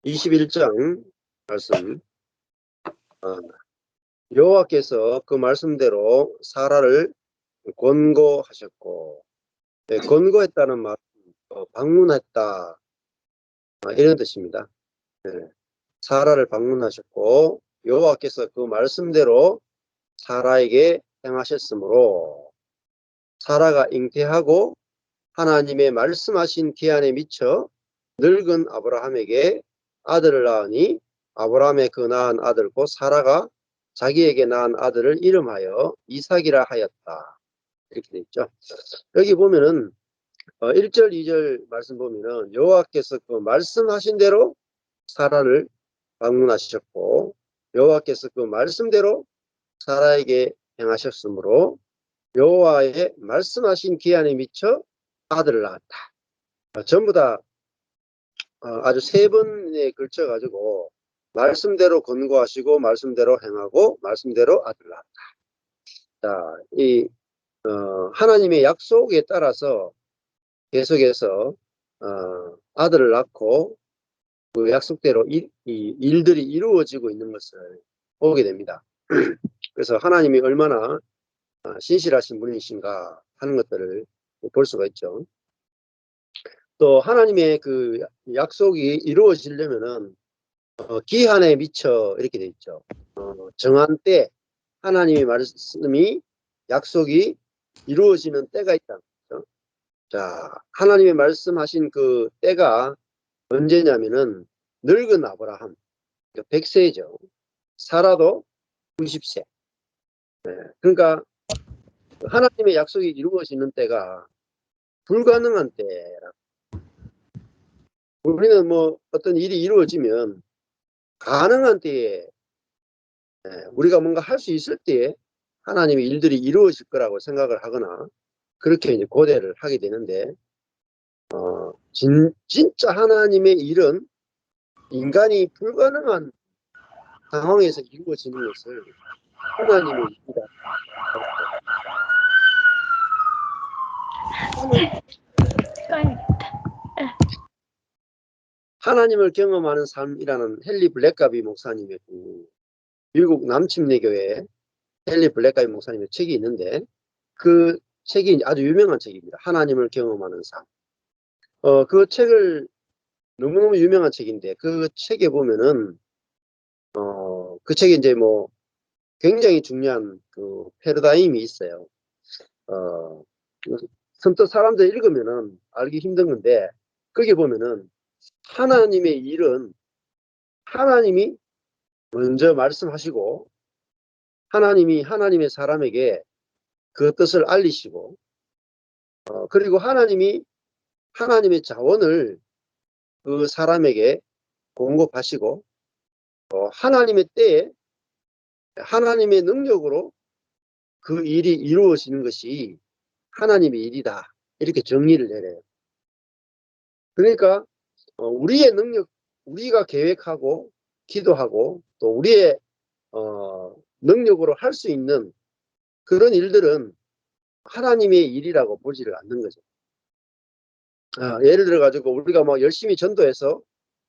21장 말씀. 여호와께서 그 말씀대로 사라를 권고하셨고, 권고했다는 말은 방문했다, 이런 뜻입니다. 사라를 방문하셨고 여호와께서 그 말씀대로 사라에게 행하셨으므로 사라가 잉태하고 하나님의 말씀하신 기한에 미쳐 늙은 아브라함에게 아들을 낳으니 아브라함의 그 낳은 아들 곧 사라가 자기에게 낳은 아들을 이름하여 이삭이라 하였다. 이렇게 돼 있죠. 여기 보면은 1절 2절 말씀 보면은 여호와께서 그 말씀하신 대로 사라를 방문하셨고 여호와께서 그 말씀대로 사라에게 행하셨으므로 여호와의 말씀하신 기한에 미쳐 아들을 낳았다. 전부 다 아주 세 번에 걸쳐 가지고 말씀대로 권고하시고 말씀대로 행하고 말씀대로 아들을 낳았다. 자, 이 하나님의 약속에 따라서 계속해서 아들을 낳고 그 약속대로 이 일들이 이루어지고 있는 것을 보게 됩니다. 그래서 하나님이 얼마나 신실하신 분이신가 하는 것들을 볼 수가 있죠. 또 하나님의 그 약속이 이루어지려면은 기한에 미쳐 이렇게 돼 있죠. 정한 때 하나님의 말씀이 약속이 이루어지는 때가 있다. 자, 하나님의 말씀하신 그 때가 언제냐면은 늙은 아브라함 100세죠. 사라도 90세. 그러니까 하나님의 약속이 이루어지는 때가 불가능한 때라. 우리는 뭐 어떤 일이 이루어지면 가능한 때에 우리가 뭔가 할 수 있을 때에 하나님의 일들이 이루어질 거라고 생각을 하거나 그렇게 이제 고대를 하게 되는데 진짜 하나님의 일은 인간이 불가능한 상황에서 이루어지는 것을 하나님의 일이다. 하나님을 경험하는 삶이라는 헨리 블랙가비 목사님의 미국 남침내교회 헨리 블랙가비 목사님의 책이 있는데 그 책이 아주 유명한 책입니다. 하나님을 경험하는 삶. 그 책을 너무너무 유명한 책인데 그 책에 보면은 그 책에 이제 뭐 굉장히 중요한 그 패러다임이 있어요. 선뜻 사람들 읽으면은 알기 힘든 건데 거기 보면은 하나님의 일은 하나님이 먼저 말씀하시고 하나님이 하나님의 사람에게 그 뜻을 알리시고 그리고 하나님이 하나님의 자원을 그 사람에게 공급하시고 하나님의 때에 하나님의 능력으로 그 일이 이루어지는 것이 하나님의 일이다. 이렇게 정리를 내려요. 그러니까 우리의 능력, 우리가 계획하고 기도하고 또 우리의 능력으로 할 수 있는 그런 일들은 하나님의 일이라고 보지를 않는 거죠. 예를 들어 가지고 우리가 뭐 열심히 전도해서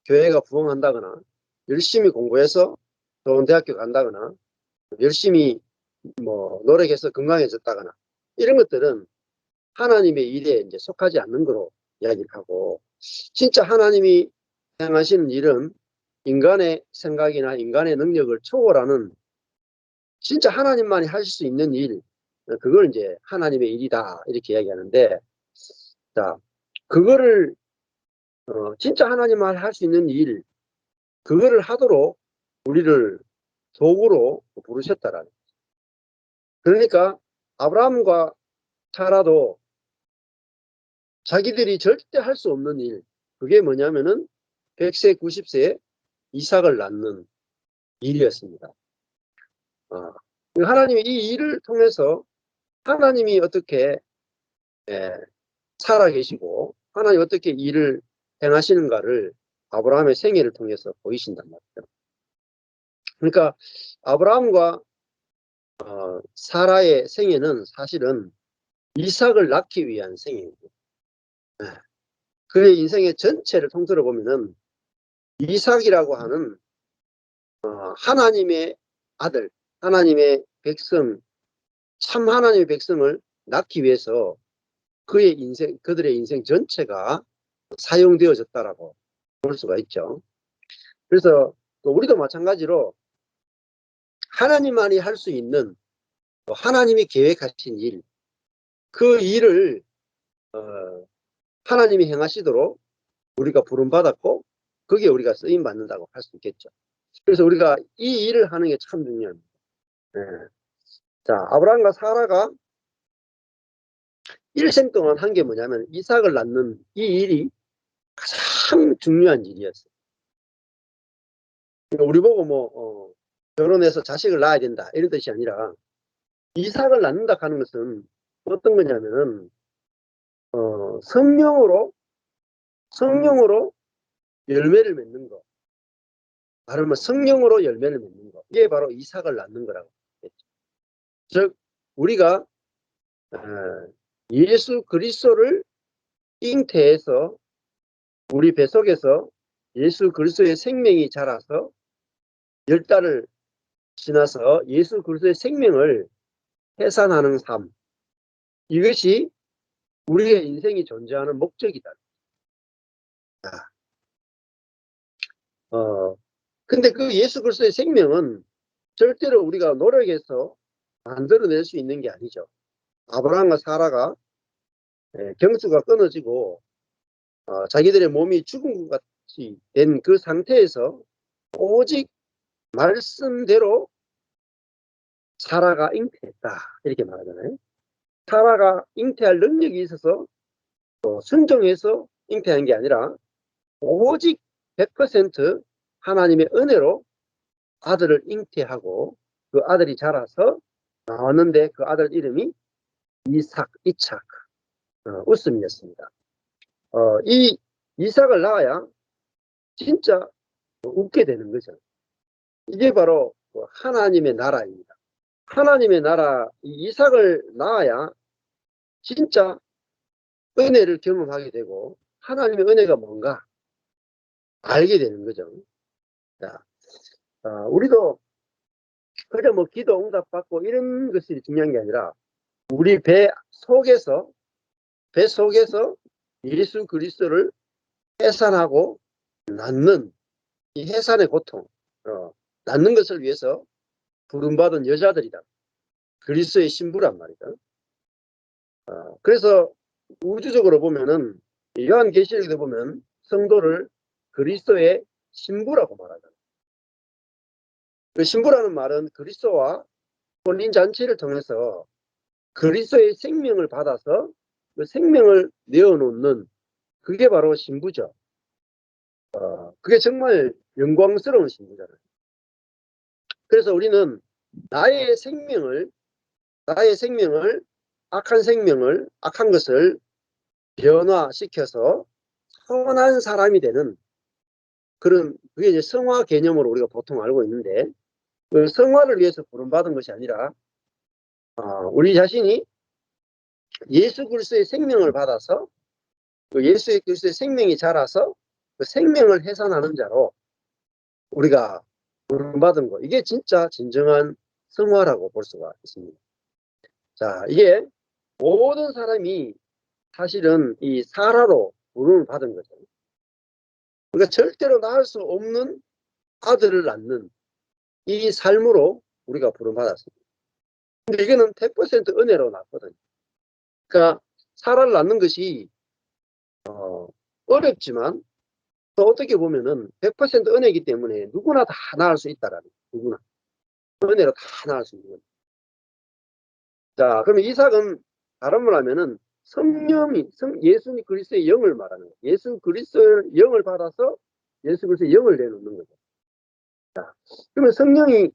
교회가 부흥한다거나 열심히 공부해서 좋은 대학교 간다거나 열심히 뭐 노력해서 건강해졌다거나 이런 것들은 하나님의 일에 이제 속하지 않는 거로 이야기를 하고 진짜 하나님이 행하시는 일은 인간의 생각이나 인간의 능력을 초월하는 진짜 하나님만이 하실 수 있는 일 그걸 이제 하나님의 일이다 이렇게 이야기하는데 자 그거를 진짜 하나님만 할 수 있는 일 그거를 하도록 우리를 도구로 부르셨다라는 거죠. 그러니까 아브라함과 사라도 자기들이 절대 할 수 없는 일 그게 뭐냐면은 100세 90세에 이삭을 낳는 일이었습니다. 하나님이 이 일을 통해서 하나님이 어떻게 살아계시고 하나님 어떻게 일을 행하시는가를 아브라함의 생애를 통해서 보이신단 말이죠. 그러니까 아브라함과 사라의 생애는 사실은 이삭을 낳기 위한 생애입니다. 그의 인생의 전체를 통틀어 보면은 이삭이라고 하는 하나님의 아들, 하나님의 백성, 참 하나님의 백성을 낳기 위해서 그들의 인생 전체가 사용되어졌다라고 볼 수가 있죠. 그래서 또 우리도 마찬가지로 하나님만이 할 수 있는 하나님이 계획하신 일, 그 일을 하나님이 행하시도록 우리가 부름받았고 거기에 우리가 쓰임 받는다고 할 수 있겠죠. 그래서 우리가 이 일을 하는 게 참 중요합니다. 네. 자, 아브라함과 사라가 일생 동안 한 게 뭐냐면 이삭을 낳는 이 일이 가장 중요한 일이었어요. 그러니까 우리 보고 결혼해서 자식을 낳아야 된다 이런 뜻이 아니라 이삭을 낳는다 하는 것은 어떤 거냐면은 성령으로 열매를 맺는 거. 말하면 성령으로 열매를 맺는 거. 이게 바로 이삭을 낳는 거라고 했죠. 즉 우리가 예수 그리스도를 잉태해서 우리 뱃속에서 예수 그리스도의 생명이 자라서 10달을 지나서 예수 그리스도의 생명을 해산하는 삶. 이것이 우리의 인생이 존재하는 목적이다. 근데 그 예수 그리스도의 생명은 절대로 우리가 노력해서 만들어낼 수 있는 게 아니죠. 아브라함과 사라가 경수가 끊어지고 자기들의 몸이 죽은 것 같이 된 그 상태에서 오직 말씀대로 사라가 잉태했다 이렇게 말하잖아요. 사라가 잉태할 능력이 있어서 순종해서 잉태한 게 아니라 오직 100% 하나님의 은혜로 아들을 잉태하고 그 아들이 자라서 나왔는데 그 아들 이름이 이삭 웃음이었습니다. 이 이삭을 낳아야 진짜 웃게 되는 거죠. 이게 바로 하나님의 나라입니다. 하나님의 나라 이삭을 낳아야 진짜 은혜를 경험하게 되고 하나님의 은혜가 뭔가 알게 되는 거죠. 자, 우리도 그저 기도 응답 받고 이런 것이 중요한 게 아니라 우리 배 속에서 예수 그리스도를 해산하고 낳는 이 해산의 고통, 낳는 것을 위해서 부름받은 여자들이다. 그리스도의 신부란 말이다. 그래서 우주적으로 보면은 요한계시록에 보면 성도를 그리스도의 신부라고 말하잖아요. 그 신부라는 말은 그리스도와 혼인잔치를 통해서 그리스도의 생명을 받아서 그 생명을 내어놓는 그게 바로 신부죠. 그게 정말 영광스러운 신부잖아요. 그래서 우리는 나의 생명을 악한 것을 변화시켜서 선한 사람이 되는 그게 이제 성화 개념으로 우리가 보통 알고 있는데 그 성화를 위해서 부름받은 것이 아니라 우리 자신이 예수 그리스도의 생명을 받아서 그 예수 그리스도의 생명이 자라서 그 생명을 해산하는 자로 우리가 부름받은 거. 이게 진짜 진정한 성화라고 볼 수가 있습니다. 자, 이게 모든 사람이 사실은 이 사라로 부름을 받은 거죠. 그러니까 절대로 낳을 수 없는 아들을 낳는 이 삶으로 우리가 부름받았습니다. 근데 이거는 100% 은혜로 낳거든요. 그러니까 사라를 낳는 것이 어렵지만 또 어떻게 보면은 100% 은혜이기 때문에 누구나 다 낳을 수 있다라는 거예요. 누구나 은혜로 다 낳을 수 있는 거예요. 자, 그러면 이삭은 다른 말 하면은 예수 그리스도의 영을 말하는 거예요. 예수 그리스도의 영을 받아서 예수 그리스도의 영을 내놓는 거죠. 자, 그러면 성령이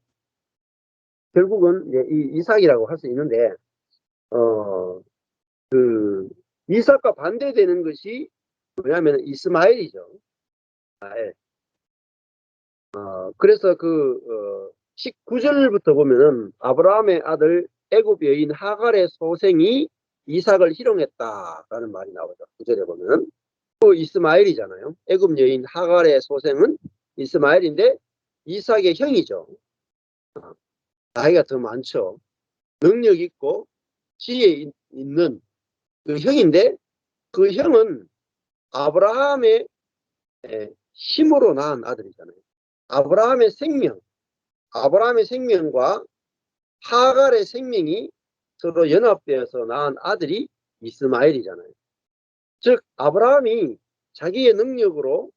결국은 이제 이 이삭이라고 할 수 있는데 그 이삭과 반대되는 것이 뭐냐면 이스마엘이죠. 이스마엘. 그래서 19절부터 보면은 아브라함의 아들 애굽 여인 하갈의 소생이 이삭을 희롱했다라는 말이 나오죠. 9절에 보면 그 이스마엘이잖아요. 애굽 여인 하갈의 소생은 이스마엘인데 이삭의 형이죠. 나이가 더 많죠. 능력 있고 지혜 있는 그 형인데 그 형은 아브라함의 힘으로 낳은 아들이잖아요. 아브라함의 생명과 하갈의 생명이 서로 연합되어서 낳은 아들이 이스마엘이잖아요. 즉 아브라함이 자기의 능력으로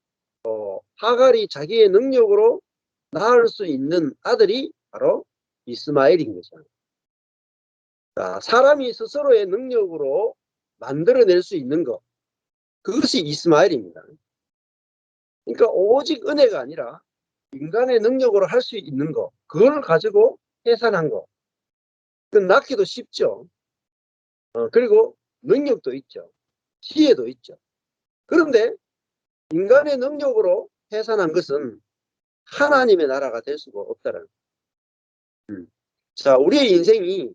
하갈이 자기의 능력으로 낳을 수 있는 아들이 바로 이스마엘인 거죠. 자, 사람이 스스로의 능력으로 만들어낼 수 있는 것, 그것이 이스마엘입니다. 그러니까 오직 은혜가 아니라 인간의 능력으로 할 수 있는 것, 그걸 가지고 해산한 것. 그 낳기도 쉽죠. 그리고 능력도 있죠. 지혜도 있죠. 그런데 인간의 능력으로 해산한 것은 하나님의 나라가 될 수가 없다는 거예요. 자, 우리의 인생이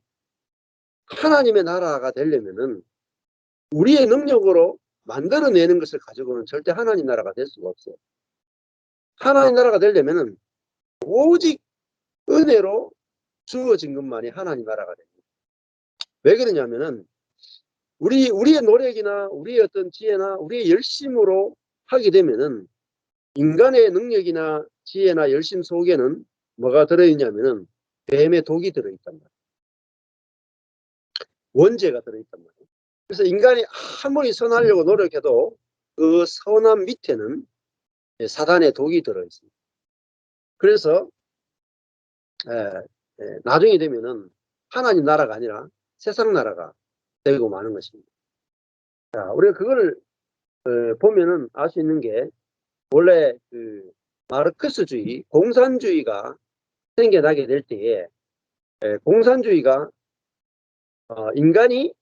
하나님의 나라가 되려면은 우리의 능력으로 만들어내는 것을 가지고는 절대 하나님 나라가 될 수가 없어요. 하나님 나라가 되려면은 오직 은혜로 주어진 것만이 하나님 나라가 됩니다. 왜 그러냐면은 우리의 노력이나 우리의 어떤 지혜나 우리의 열심으로 하게 되면은 인간의 능력이나 지혜나 열심 속에는 뭐가 들어있냐면은 뱀의 독이 들어있단 말이에요. 원죄가 들어있단 말이에요. 그래서 인간이 아무리 선하려고 노력해도 그 선함 밑에는 사단의 독이 들어있습니다. 그래서 나중에 되면은 하나님 나라가 아니라 세상 나라가 되고 마는 것입니다. 자, 우리가 그걸 보면은 알 수 있는 게 원래 그 마르크스주의, 공산주의가 생겨나게 될 때에 공산주의가 인간이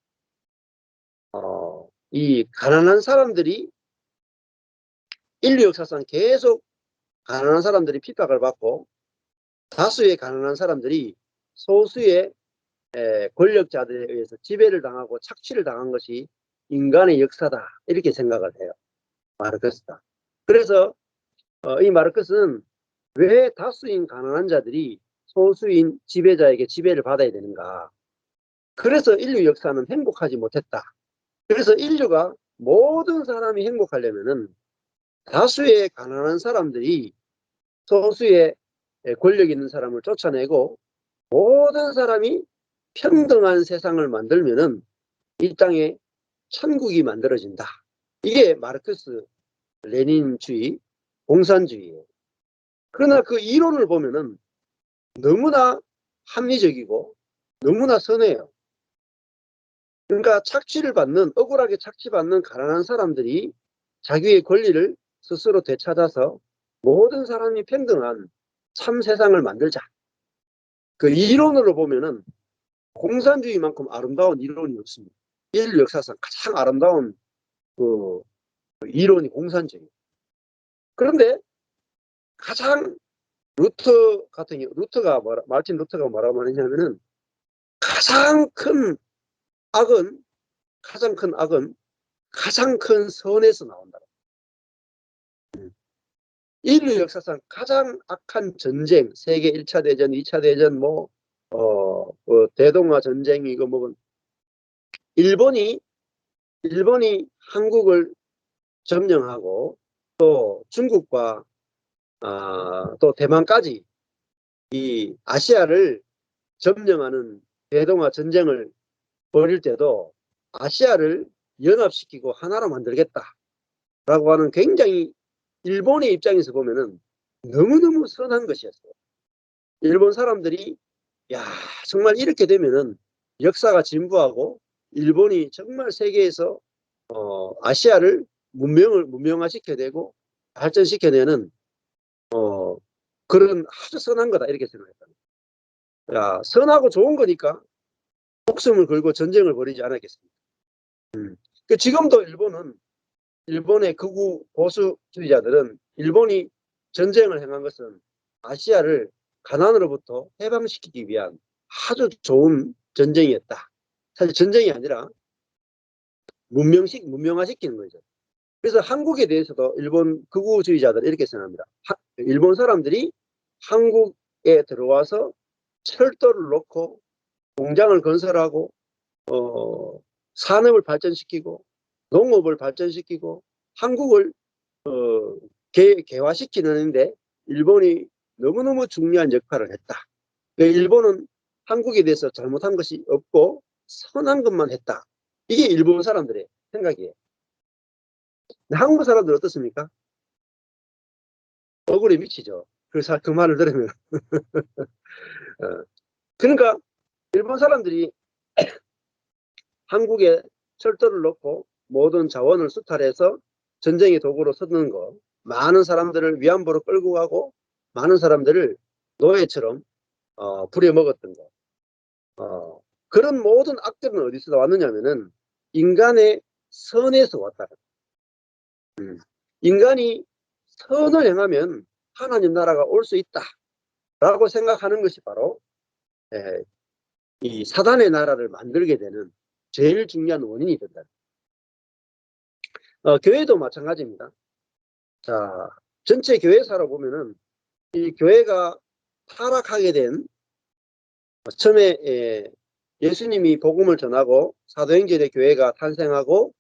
이 가난한 사람들이 인류 역사상 계속 가난한 사람들이 핍박을 받고 다수의 가난한 사람들이 소수의 권력자들에 의해서 지배를 당하고 착취를 당한 것이 인간의 역사다 이렇게 생각을 해요. 마르크스가. 그래서 이 마르크스는 왜 다수인 가난한 자들이 소수인 지배자에게 지배를 받아야 되는가. 그래서 인류 역사는 행복하지 못했다. 그래서 인류가 모든 사람이 행복하려면은 다수의 가난한 사람들이 소수의 권력 있는 사람을 쫓아내고 모든 사람이 평등한 세상을 만들면은 이 땅에 천국이 만들어진다. 이게 마르크스 레닌주의, 공산주의예요. 그러나 그 이론을 보면은 너무나 합리적이고 너무나 선해요. 그러니까 억울하게 착취받는 가난한 사람들이 자기의 권리를 스스로 되찾아서 모든 사람이 평등한 참 세상을 만들자. 그 이론으로 보면은 공산주의만큼 아름다운 이론이 없습니다. 인류 역사상 가장 아름다운 그 이론이 공산주의. 그런데 가장 마르틴 루터가 뭐라고 말했냐면은 가장 큰 악은 가장 큰 선에서 나온다. 인류 역사상 가장 악한 전쟁, 세계 1차 대전, 2차 대전, 대동아 전쟁, 이거 일본이 한국을 점령하고 또 중국과 또 대만까지 이 아시아를 점령하는 대동아 전쟁을 벌일 때도 아시아를 연합시키고 하나로 만들겠다라고 하는 굉장히 일본의 입장에서 보면은 너무너무 선한 것이었어요. 일본 사람들이 야 정말 이렇게 되면은 역사가 진보하고 일본이 정말 세계에서 아시아를 문명화시켜야 되고 발전시켜내는 그런 아주 선한 거다 이렇게 생각했다. 야 선하고 좋은 거니까 목숨을 걸고 전쟁을 벌이지 않았겠습니까? 지금도 일본의 극우 보수주의자들은 일본이 전쟁을 행한 것은 아시아를 가난으로부터 해방시키기 위한 아주 좋은 전쟁이었다. 사실 전쟁이 아니라 문명화시키는 거죠. 그래서 한국에 대해서도 일본 극우주의자들은 이렇게 생각합니다. 일본 사람들이 한국에 들어와서 철도를 놓고 공장을 건설하고 산업을 발전시키고 농업을 발전시키고 한국을 개화시키는데 일본이 너무너무 중요한 역할을 했다. 일본은 한국에 대해서 잘못한 것이 없고 선한 것만 했다. 이게 일본 사람들의 생각이에요. 한국 사람들 어떻습니까? 억울해 미치죠. 그 말을 들으면. 그러니까 일본 사람들이 한국에 철도를 놓고 모든 자원을 수탈해서 전쟁의 도구로 쓰는 거, 많은 사람들을 위안부로 끌고 가고 많은 사람들을 노예처럼 부려먹었던 거. 그런 모든 악들은 어디서 왔느냐면은 인간의 선에서 왔다. 인간이 선을 행하면 하나님 나라가 올 수 있다라고 생각하는 것이 바로 이 사단의 나라를 만들게 되는 제일 중요한 원인이 된다. 교회도 마찬가지입니다. 자, 전체 교회사로 보면은 이 교회가 타락하게 된 처음에 예수님이 복음을 전하고 사도행전의 교회가 탄생하고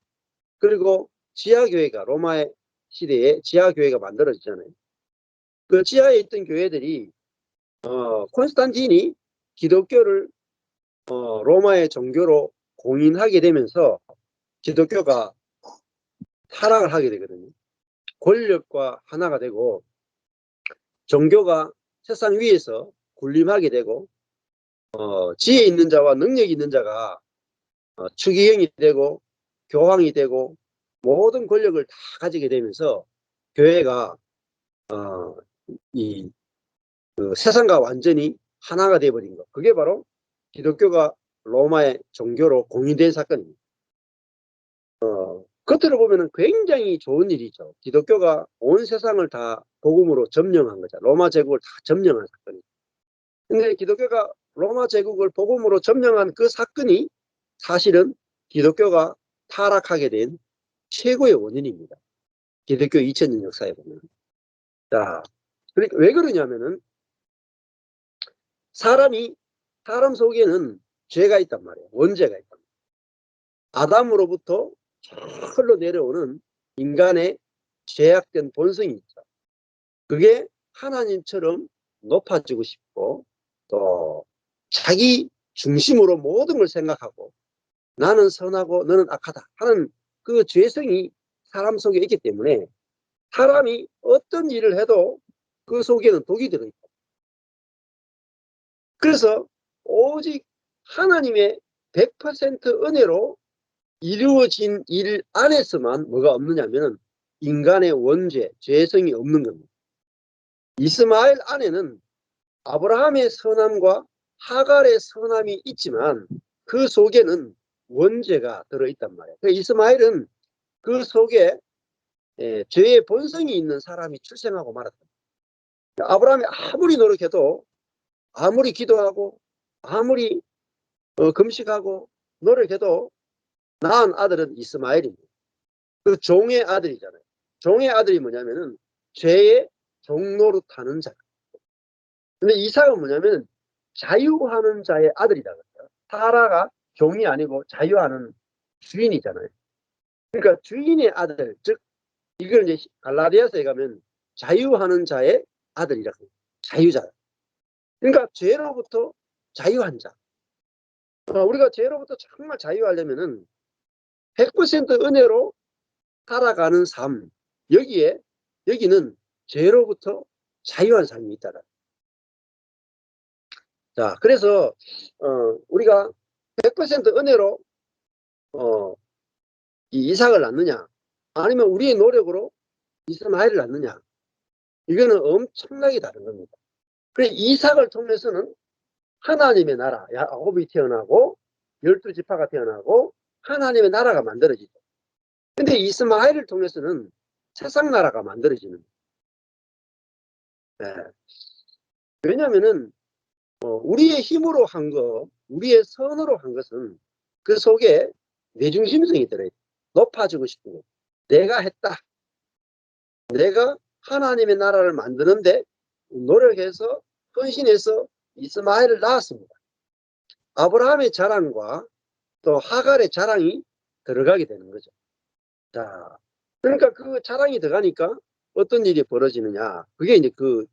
그리고 지하교회가 로마 시대에 지하교회가 만들어졌잖아요. 그 지하에 있던 교회들이 콘스탄틴이 기독교를 로마의 종교로 공인하게 되면서 기독교가 타락을 하게 되거든요. 권력과 하나가 되고 종교가 세상 위에서 군림하게 되고 지혜 있는 자와 능력 있는 자가 추기경이 되고 교황이 되고 모든 권력을 다 가지게 되면서 교회가 그 세상과 완전히 하나가 되어버린 것. 그게 바로 기독교가 로마의 종교로 공인된 사건입니다. 겉으로 보면 굉장히 좋은 일이죠. 기독교가 온 세상을 다 복음으로 점령한 거죠. 로마 제국을 다 점령한 사건이죠. 근데 기독교가 로마 제국을 복음으로 점령한 그 사건이 사실은 기독교가 타락하게 된 최고의 원인입니다. 기독교 2000년 역사에 보면. 자, 그러니까 왜 그러냐면은 사람 속에는 죄가 있단 말이에요. 원죄가 있단 말이에요. 아담으로부터 흘러 내려오는 인간의 죄악된 본성이 있죠. 그게 하나님처럼 높아지고 싶고 또 자기 중심으로 모든 걸 생각하고 나는 선하고 너는 악하다 하는 그 죄성이 사람 속에 있기 때문에 사람이 어떤 일을 해도 그 속에는 독이 들어있다. 그래서 오직 하나님의 100% 은혜로 이루어진 일 안에서만 뭐가 없느냐면 인간의 원죄, 죄성이 없는 겁니다. 이스마엘 안에는 아브라함의 선함과 하갈의 선함이 있지만 그 속에는 원죄가 들어있단 말이에요. 이스마엘은 그 속에 죄의 본성이 있는 사람이 출생하고 말았다. 아브라함이 아무리 노력해도 아무리 기도하고 아무리 금식하고 노력해도 낳은 아들은 이스마엘입니다. 그 종의 아들이잖아요. 종의 아들이 뭐냐면은 죄의 종노릇하는 자. 근데 이삭은 뭐냐면 자유하는 자의 아들이다. 사라가 종이 아니고 자유하는 주인이잖아요. 그러니까 주인의 아들, 즉 이걸 이제 갈라디아서에 가면 자유하는 자의 아들이라고 해요. 자유자. 그러니까 죄로부터 자유한 자. 우리가 죄로부터 정말 자유하려면은 100% 은혜로 살아가는 삶. 여기는 죄로부터 자유한 삶이 있다. 자, 그래서 우리가 100% 은혜로 이 이삭을 낳느냐, 아니면 우리의 노력으로 이스마엘을 낳느냐, 이거는 엄청나게 다른 겁니다. 그래 이삭을 통해서는 하나님의 나라, 야곱이 태어나고 12지파가 태어나고 하나님의 나라가 만들어지죠. 근데 이스마엘을 통해서는 세상 나라가 만들어지는 거예요. 네. 왜냐면은 우리의 힘으로 한 거, 우리의 선으로 한 것은 그 속에 내중심성이 들어있어요. 높아지고 싶은 거. 내가 했다. 내가 하나님의 나라를 만드는데 노력해서 헌신해서 이스마엘을 낳았습니다. 아브라함의 자랑과 또 하갈의 자랑이 들어가게 되는 거죠. 자, 그러니까 그 자랑이 들어가니까 어떤 일이 벌어지느냐. 그게 이제 그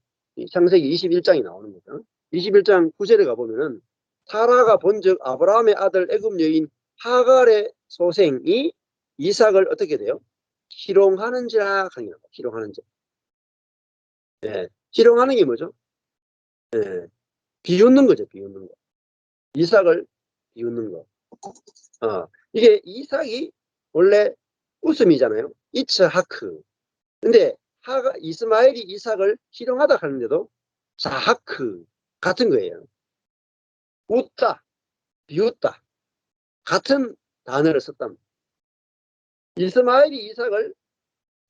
창세기 21장이 나오는 거죠. 21장 9절에 가보면은 사라가 본즉 아브라함의 아들 애굽 여인 하갈의 소생이 이삭을 어떻게 돼요? 희롱하는지라 하니라. 희롱하는지. 예. 희롱하는 게 뭐죠? 예. 비웃는 거죠. 비웃는 거. 이삭을 비웃는 거. 이게 이삭이 원래 웃음이잖아요. 이츠 하크. 근데 이스마엘이 이삭을 희롱하다 하는데도 자하크 같은 거예요. 웃다, 비웃다 같은 단어를 썼답니다. 이스마엘이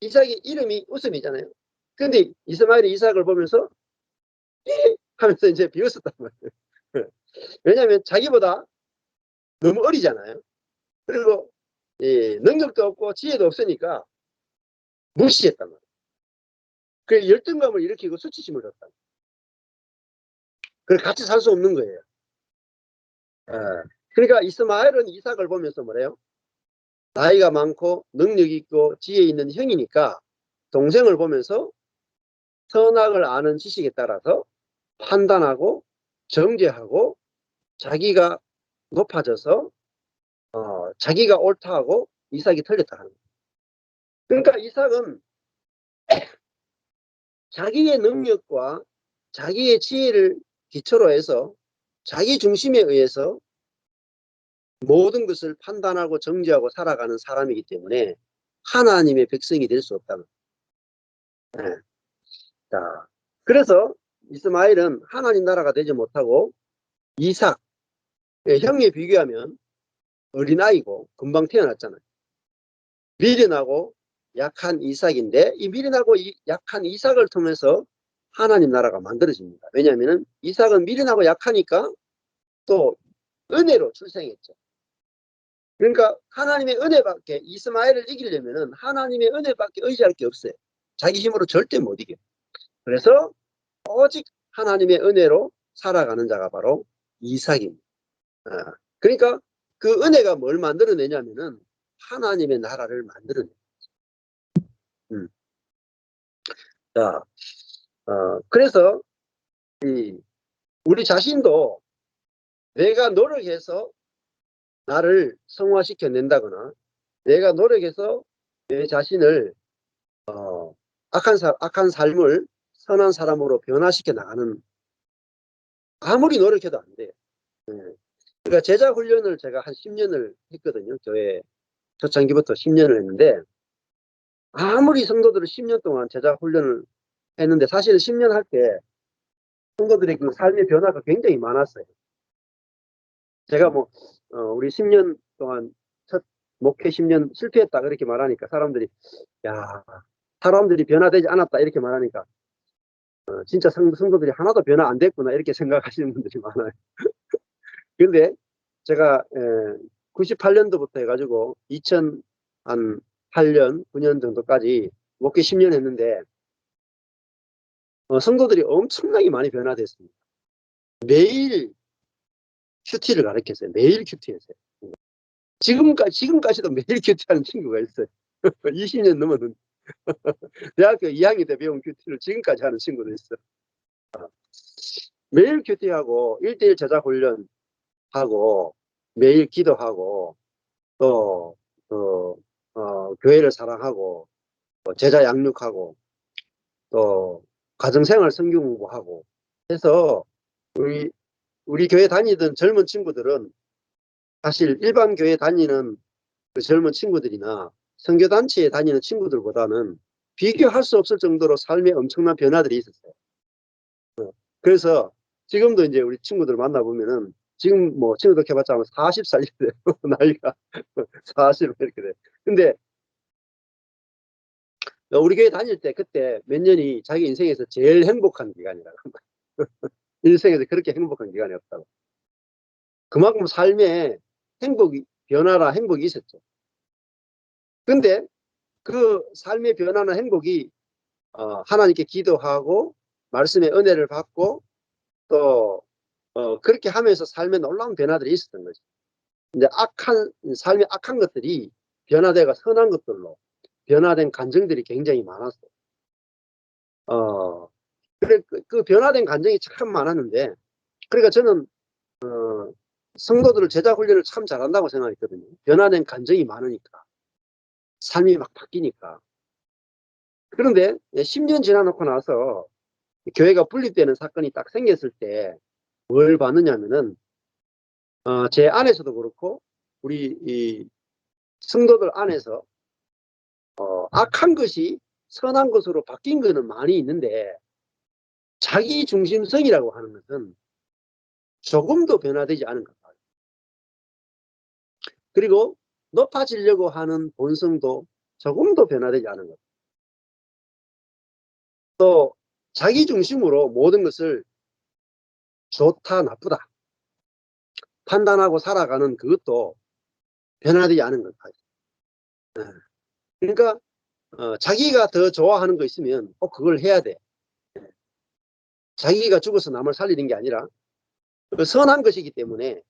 이삭의 이름이 웃음이잖아요. 근데 이스마엘이 이삭을 보면서 하면서 이제 비웃었단 말이에요. 왜냐하면 자기보다 너무 어리잖아요. 그리고 능력도 없고 지혜도 없으니까 무시했단 말이에요. 그 열등감을 일으키고 수치심을 줬다. 그걸 같이 살 수 없는 거예요. 그러니까 이스마엘은 이삭을 보면서 뭐래요? 나이가 많고 능력 있고 지혜 있는 형이니까 동생을 보면서 선악을 아는 지식에 따라서 판단하고 정죄하고 자기가 높아져서 자기가 옳다 하고 이삭이 틀렸다 하는 거예요. 그러니까 이삭은 자기의 능력과 자기의 지혜를 기초로 해서 자기 중심에 의해서 모든 것을 판단하고 정죄하고 살아가는 사람이기 때문에 하나님의 백성이 될 수 없다는 거예요. 네. 자, 그래서 이스마엘은 하나님 나라가 되지 못하고 이삭, 형에 비교하면 어린아이고 금방 태어났잖아요. 미련하고 약한 이삭인데 이 미련하고 약한 이삭을 통해서 하나님 나라가 만들어집니다. 왜냐하면 이삭은 미련하고 약하니까 또 은혜로 출생했죠. 그러니까 하나님의 은혜밖에 이스마엘을 이기려면 하나님의 은혜밖에 의지할 게 없어요. 자기 힘으로 절대 못 이겨요. 그래서 오직 하나님의 은혜로 살아가는 자가 바로 이삭입니다. 그러니까 그 은혜가 뭘 만들어내냐면은 하나님의 나라를 만들어내요. 음. 자, 그래서 우리 자신도 내가 노력해서 나를 성화시켜 낸다거나 내가 노력해서 내 자신을 악한 삶을 선한 사람으로 변화시켜 나가는 아무리 노력해도 안 돼요. 그러니까 제자 훈련을 제가 한 10년을 했거든요. 교회 초창기부터 10년을 했는데 아무리 성도들을 10년 동안 제자 훈련을 했는데 사실 10년 할 때 성도들의 그 삶의 변화가 굉장히 많았어요. 제가 우리 10년 동안 첫 목회 10년 실패했다 그렇게 말하니까 야, 사람들이 변화되지 않았다 이렇게 말하니까 진짜 성도들이 하나도 변화 안 됐구나 이렇게 생각하시는 분들이 많아요. 그런데 제가 98년도부터 해가지고 2008년 9년 정도까지 목회 10년 했는데 성도들이 엄청나게 많이 변화됐습니다. 매일 큐티를 가르쳤어요. 매일 큐티했어요. 지금까지도 매일 큐티하는 친구가 있어요. 20년 넘었는데 대학교 2학년 때 배운 큐티를 지금까지 하는 친구도 있어요. 매일 큐티하고 1대1 제자 훈련하고 매일 기도하고 또 교회를 사랑하고 또 제자 양육하고 또 가정생활 성경 공부하고 해서 우리 교회 다니던 젊은 친구들은 사실 일반 교회 다니는 그 젊은 친구들이나 선교단체에 다니는 친구들보다는 비교할 수 없을 정도로 삶에 엄청난 변화들이 있었어요. 그래서 지금도 이제 우리 친구들 만나보면은 지금 뭐 친구들 해봤자 40살 이렇게 돼요. 나이가 40 이렇게 돼. 근데 우리 교회 다닐 때 그때 몇 년이 자기 인생에서 제일 행복한 기간이라고. 인생에서 그렇게 행복한 기간이 없다고. 그만큼 삶에 행복이 있었죠. 근데 그 삶의 변화는 행복이 하나님께 기도하고 말씀의 은혜를 받고 또 그렇게 하면서 삶에 놀라운 변화들이 있었던 거죠. 근데 삶의 악한 것들이 변화되가 선한 것들로 변화된 감정들이 굉장히 많았어요. 그래, 그 변화된 감정이 참 많았는데, 그러니까 저는 성도들을 제자 훈련을 참 잘한다고 생각했거든요. 변화된 감정이 많으니까, 삶이 막 바뀌니까. 그런데 10년 지나놓고 나서 교회가 분립되는 사건이 딱 생겼을 때 뭘 봤느냐면은 제 안에서도 그렇고 우리 이 성도들 안에서 악한 것이 선한 것으로 바뀐 거는 많이 있는데 자기 중심성이라고 하는 것은 조금도 변화되지 않은 것 같아요. 그리고 높아지려고 하는 본성도 조금도 변화되지 않은 것 같아요. 또 자기 중심으로 모든 것을 좋다 나쁘다 판단하고 살아가는 그것도 변화되지 않은 것 같아요. 그러니까 자기가 더 좋아하는 거 있으면 그걸 해야 돼. 자기가 죽어서 남을 살리는 게 아니라 그 선한 것이기 때문에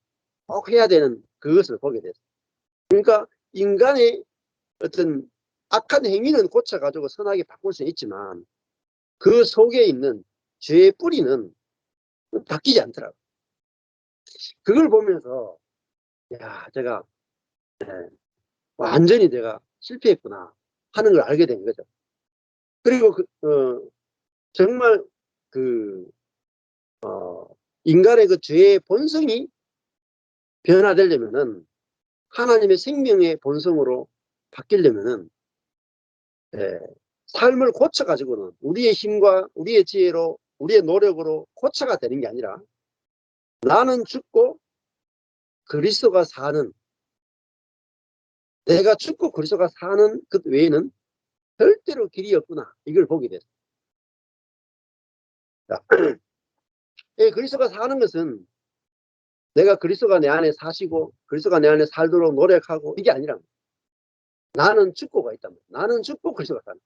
꼭 해야 되는 그것을 보게 됐어요. 그러니까 인간의 어떤 악한 행위는 고쳐가지고 선하게 바꿀 수 있지만 그 속에 있는 죄의 뿌리는 바뀌지 않더라고요. 그걸 보면서 야, 제가 완전히 내가 실패했구나 하는 걸 알게 된 거죠. 그리고 정말 그 인간의 그 죄의 본성이 변화되려면은 하나님의 생명의 본성으로 바뀌려면은 삶을 고쳐가지고는 우리의 힘과 우리의 지혜로 우리의 노력으로 고쳐가 되는 게 아니라 나는 죽고 그리스도가 사는 내가 죽고 그리스도가 사는 것 외에는 절대로 길이 없구나 이걸 보게 됐어요. 그리스도가 사는 것은 내가 그리스도가 내 안에 사시고 그리스도가 내 안에 살도록 노력하고 이게 아니라 나는 죽고가 있단 말이야. 나는 죽고 그리스도가 사는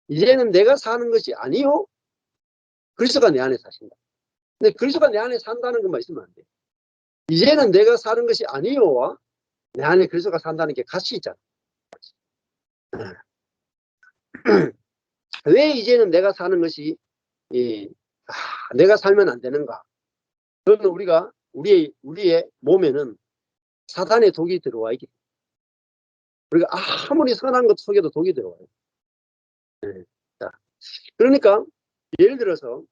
이제는 내가 사는 것이 아니요 그리스도가 내 안에 사신다. 근데 그리스도가 내 안에 산다는 것만 있으면 안 돼. 이제는 내가 사는 것이 아니요와 내 안에 그리스도가 산다는 게 같이 있잖아. 왜 이제는 내가 사는 것이 내가 살면 안 되는가? 그건 우리의 몸에는 사탄의 독이 들어와 있기 때문에 우리가 아무리 선한 것 속에도 독이 들어와요. 네. 자, 그러니까 예를 들어서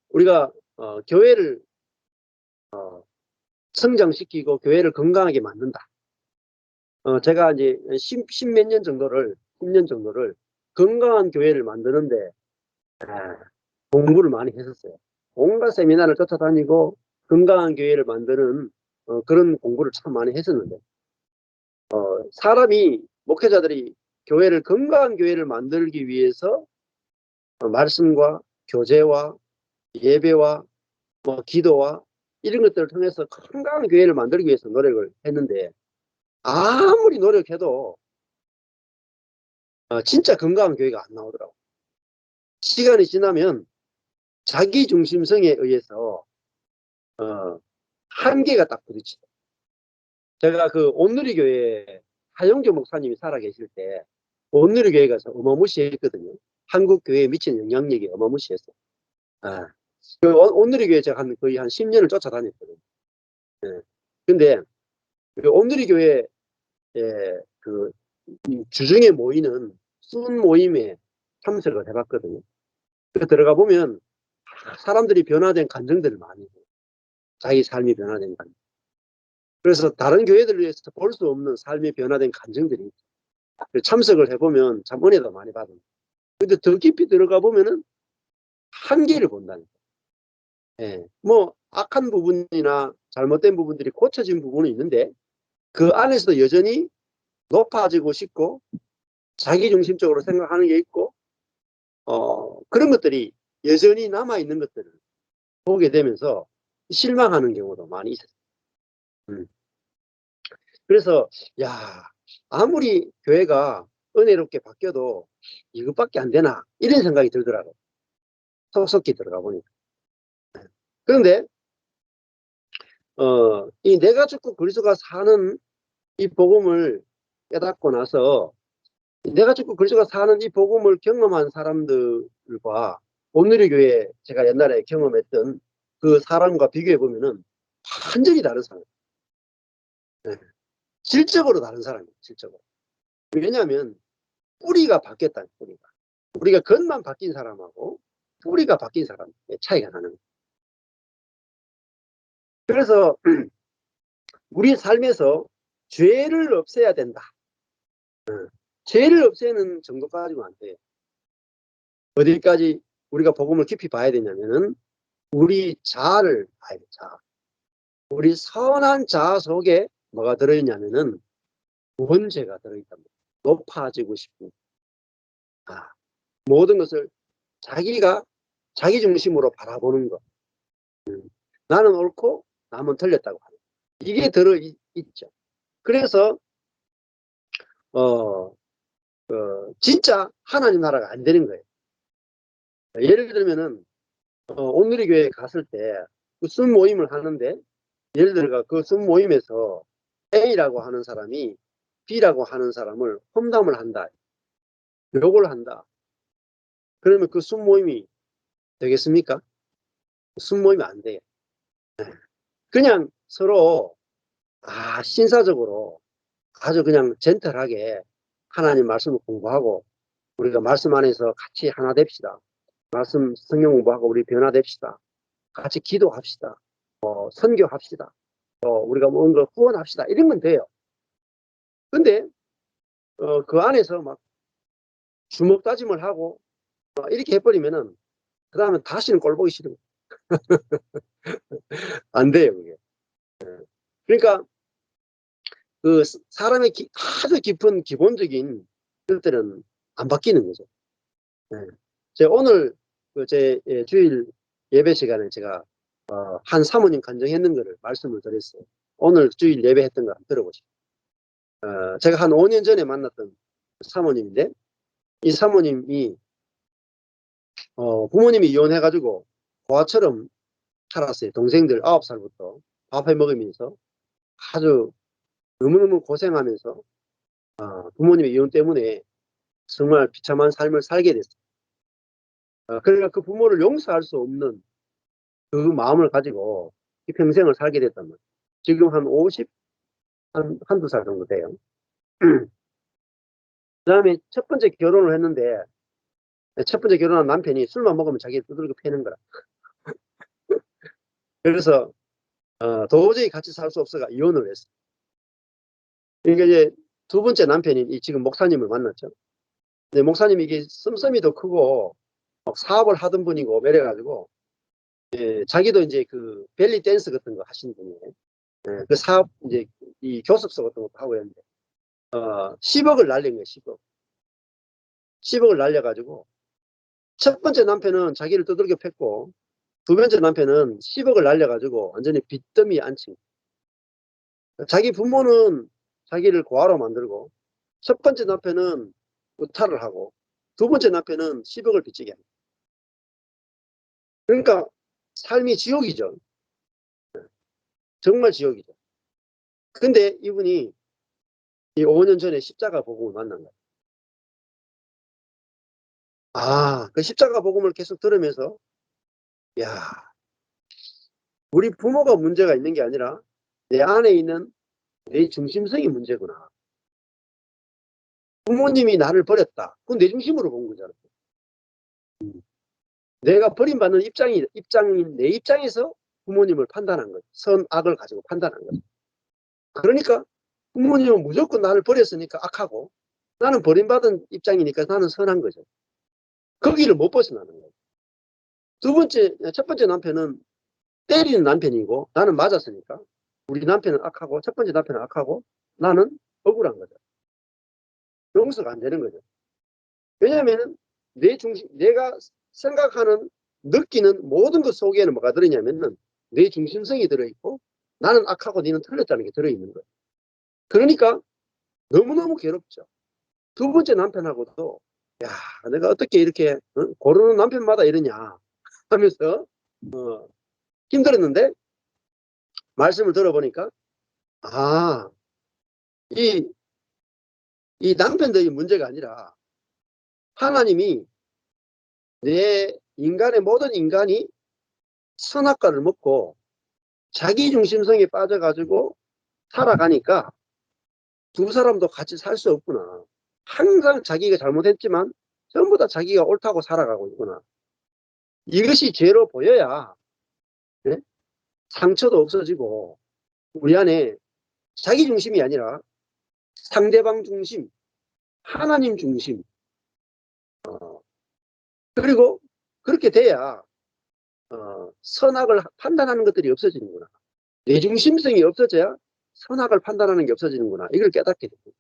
우리가 교회를 성장시키고 교회를 건강하게 만든다. 제가 이제 10몇 년 정도를 10년 정도를 건강한 교회를 만드는데 공부를 많이 했었어요. 온갖 세미나를 쫓아다니고 건강한 교회를 만드는 그런 공부를 참 많이 했었는데 사람이 목회자들이 교회를 건강한 교회를 만들기 위해서 말씀과 교제와 예배와 기도와 이런 것들을 통해서 건강한 교회를 만들기 위해서 노력을 했는데 아무리 노력해도 진짜 건강한 교회가 안 나오더라고요. 시간이 지나면 자기 중심성에 의해서 한계가 딱 부딪히죠. 제가 그 온누리교회 하영조 목사님이 살아계실 때 온누리교회가 어마무시했거든요. 한국 교회에 미친 영향력이 어마무시했어요. 그 온누리교회 제가 거의 한 10년을 쫓아다녔거든요. 예. 근데 그 온누리교회 그 주중에 모이는 순 모임에 참석을 해봤거든요. 그 들어가 보면 사람들이 변화된 감정들을 많이 해요. 자기 삶이 변화된 감정. 그래서 다른 교회들에서 볼 수 없는 삶이 변화된 감정들이 참석을 해보면 참 은혜도 많이 받아요. 근데 더 깊이 들어가 보면은 한계를 본다니까. 악한 부분이나 잘못된 부분들이 고쳐진 부분은 있는데 그 안에서도 여전히 높아지고 싶고 자기중심적으로 생각하는 게 있고 그런 것들이 여전히 남아있는 것들을 보게 되면서 실망하는 경우도 많이 있었어요. 그래서 아무리 교회가 은혜롭게 바뀌어도 이것밖에 안 되나 이런 생각이 들더라고요. 속속히 들어가 보니까. 그런데 이 내가 죽고 그리스도가 사는 이 복음을 깨닫고 나서 내가 죽고 그리스도가 사는 이 복음을 경험한 사람들과 오늘의 교회 제가 옛날에 경험했던 그 사람과 비교해 보면은 완전히 다른 사람. 네. 질적으로 다른 사람이에요. 질적으로. 왜냐하면 뿌리가 바뀌었다. 뿌리가. 우리가 겉만 바뀐 사람하고 뿌리가 바뀐 사람의 차이가 나는 거예요. 그래서 우리 삶에서 죄를 없애야 된다. 죄를 없애는 정도까지는 안 돼요. 어디까지 우리가 복음을 깊이 봐야 되냐면은 우리 자아를 봐야 돼. 자아. 우리 선한 자아 속에 뭐가 들어있냐면은 원죄가 들어있답니다. 높아지고 싶은 모든 것을 자기가 자기 중심으로 바라보는 것. 나는 옳고 남은 틀렸다고 하는 이게 들어있죠. 그래서 진짜 하나님 나라가 안 되는 거예요. 예를 들면은 오늘의 교회에 갔을 때 그 순모임을 하는데 예를 들어 그 순모임에서 A라고 하는 사람이 B라고 하는 사람을 험담을 한다. 욕을 한다. 그러면 그 순모임이 되겠습니까? 순모임이 안 돼요. 그냥 서로 신사적으로 아주 그냥 젠틀하게 하나님 말씀을 공부하고 우리가 말씀 안에서 같이 하나 됩시다. 말씀 성경 공부하고 우리 변화됩시다. 같이 기도합시다. 선교합시다. 우리가 뭔가 후원합시다. 이러면 돼요. 근데 그 안에서 막 주먹 다짐을 하고 이렇게 해버리면은 그 다음에 다시는 꼴 보기 싫은 안 돼요. 그게. 그러니까 그 사람의 아주 깊은 기본적인 것들은 안 바뀌는 거죠. 네. 제가 오늘 제 주일 예배 시간에 제가 한 사모님 간증했는 거를 말씀을 드렸어요. 오늘 주일 예배했던 거 한번 들어보시죠. 제가 한 5년 전에 만났던 사모님인데 이 사모님이 부모님이 이혼해가지고 고아처럼 살았어요. 동생들 9살부터 밥해 먹으면서 아주 너무너무 고생하면서 부모님의 이혼 때문에 정말 비참한 삶을 살게 됐어요. 그러니까 그 부모를 용서할 수 없는 그 마음을 가지고 이 평생을 살게 됐단 말이에요. 지금 한 50, 한두 살 정도 돼요. 그 다음에 첫 번째 결혼을 했는데 첫 번째 결혼한 남편이 술만 먹으면 자기를 두들겨 패는 거라. 그래서 도저히 같이 살 수 없어가 이혼을 했어요. 그러니까 이제 두 번째 남편인 이 지금 목사님을 만났죠. 근데 목사님이 이게 씀씀이도 크고 사업을 하던 분이고 이래가지고 자기도 이제 그 벨리 댄스 같은 거 하시는 분이에요. 그 사업 이제 이 교습소 같은 것도 하고 했는데 10억을 날린 거예요. 10억을 날려가지고 첫 번째 남편은 자기를 두들겨 팼고 두 번째 남편은 10억을 날려가지고 완전히 빚더미 앉힌 거예요. 자기 부모는 자기를 고아로 만들고 첫 번째 남편은 의탈을 하고 두 번째 남편은 10억을 빚지게 합니다. 그러니까 삶이 지옥이죠. 정말 지옥이죠. 근데 이분이 이 5년 전에 십자가 복음을 만난 거예요. 그 십자가 복음을 계속 들으면서 야, 우리 부모가 문제가 있는 게 아니라 내 안에 있는 내 중심성이 문제구나. 부모님이 나를 버렸다. 그건 내 중심으로 본 거잖아. 내가 버림받는 입장인 내 입장에서 부모님을 판단한 거죠. 선악을 가지고 판단한 거죠. 그러니까 부모님은 무조건 나를 버렸으니까 악하고 나는 버림받은 입장이니까 나는 선한 거죠. 거기를 못 벗어나는 거예요. 첫 번째 남편은 때리는 남편이고 나는 맞았으니까 우리 남편은 악하고 첫 번째 남편은 악하고 나는 억울한 거죠. 용서가 안 되는 거죠. 왜냐하면 내가 생각하는 느끼는 모든 것 속에는 뭐가 들어있냐면은 내 중심성이 들어있고 나는 악하고 너는 틀렸다는 게 들어있는 거예요. 그러니까 너무너무 괴롭죠. 두 번째 남편하고도 야, 내가 어떻게 이렇게 고르는 남편마다 이러냐 하면서 힘들었는데 말씀을 들어보니까 아, 이, 이 남편들이 문제가 아니라 하나님이 인간의 모든 인간이 선악과를 먹고 자기 중심성에 빠져가지고 살아가니까 두 사람도 같이 살 수 없구나. 항상 자기가 잘못했지만 전부 다 자기가 옳다고 살아가고 있구나. 이것이 죄로 보여야 네? 상처도 없어지고 우리 안에 자기 중심이 아니라 상대방 중심, 하나님 중심. 그리고 그렇게 돼야 선악을 판단하는 것들이 없어지는구나. 내 중심성이 없어져야 선악을 판단하는 게 없어지는구나. 이걸 깨닫게 됩니다.